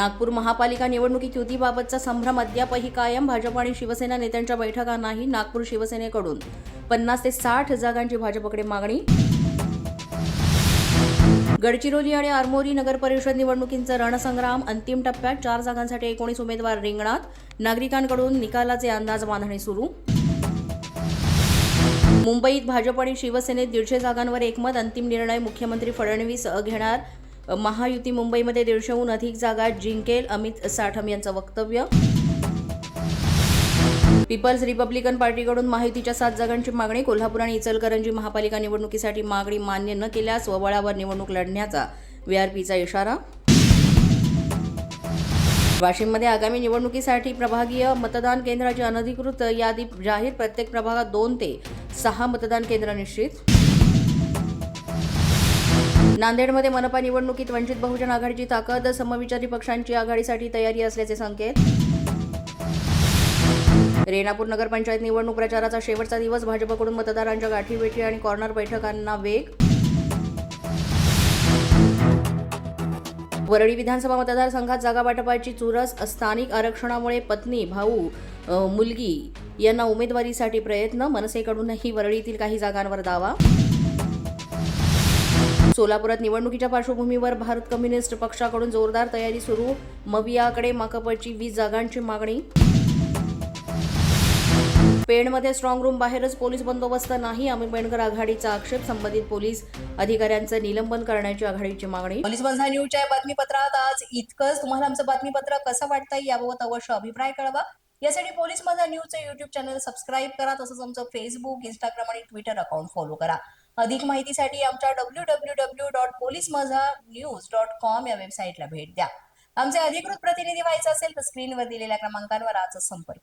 नागपूर महापालिका निवडणुकीत युतीबाबतचा संभ्रम अद्यापही कायम. भाजप आणि शिवसेना नेत्यांच्या बैठका नाही. नागपूर शिवसेनेकडून 50 ते 60 जागांची भाजपकडे मागणी. गडचिरोली आणि आरमोरी नगर परिषद निवडणुकींचा रणसंग्राम अंतिम टप्प्यात. 4 जागांसाठी 19 उमेदवार रिंगणात. नागरिकांकडून निकालाचे अंदाज बांधणी सुरू. मुंबईत भाजप आणि शिवसेनेत 150 जागांवर एकमत. अंतिम निर्णय मुख्यमंत्री फडणवीस घेणार. महायुती मुंबईमध्ये 150हून अधिक जागा जिंकेल, अमित साठम यांचं वक्तव्य. पीपल्स रिपब्लिकन पार्टीकडून महायुतीच्या 7 जागांची मागणी. कोल्हापूर आणि इचलकरंजी महापालिका निवडणुकीसाठी मागणी मान्य न केल्यास स्वबळावर निवडणूक लढण्याचा व्हीआरपीचा इशारा. वाशिममध्ये आगामी निवडणुकीसाठी प्रभागीय मतदान केंद्राची अनधिकृत यादी जाहीर. प्रत्येक प्रभागात 2 ते 6 मतदान केंद्र निश्चित. नांदेडमध्ये मनपा निवडणुकीत वंचित बहुजन आघाडीची ताकद. समविचारी पक्षांची आघाडीसाठी तयारी असल्याचे संकेत. रेणापूर नगरपंचायत निवडणूक प्रचाराचा शेवटचा दिवस. भाजपकडून मतदारांच्या गाठीभेटी आणि कॉर्नर बैठकांना वेग. वरळी विधानसभा मतदारसंघात जागा वाटपाची चुरस. स्थानिक आरक्षणामुळे पत्नी, भाऊ, मुलगी यांना उमेदवारीसाठी प्रयत्न. मनसेकडूनही वरळीतील काही जागांवर दावा. सोलापुरात निवडणुकीच्या पार्श्वभूमीवर भारत कम्युनिस्ट पक्षाकडून जोरदार तयारी सुरू. मवियाकडे माकपची 20 जागांची मागणी. पेणमध्ये स्ट्रॉंग रूम बाहेरच पोलीस बंदोबस्त नाही. आंबेडकर आघाडीचा आक्षेप. संबंधित पोलीस अधिकाऱ्यांचं निलंबन करण्याची आघाडीची मागणी. पोलीस माझा न्यूजच्या बातमीपत्रात आज इतकंच. तुम्हाला आमचं बातमीपत्र कसं वाटतंय याबाबत अवश्य अभिप्राय कळवा. यासाठी पोलीस माझा न्यूजचं युट्यूब चॅनल सबस्क्राईब करा. तसंच आमचं फेसबुक, इंस्टाग्राम आणि ट्विटर अकाउंट फॉलो करा. अधिक माहितीसाठी आमच्या www.policemazanews.com या वेबसाईटला भेट द्या. आमचे अधिकृत प्रतिनिधी व्हायचं असेल तर स्क्रीनवर दिलेल्या क्रमांकांवर आजच संपर्क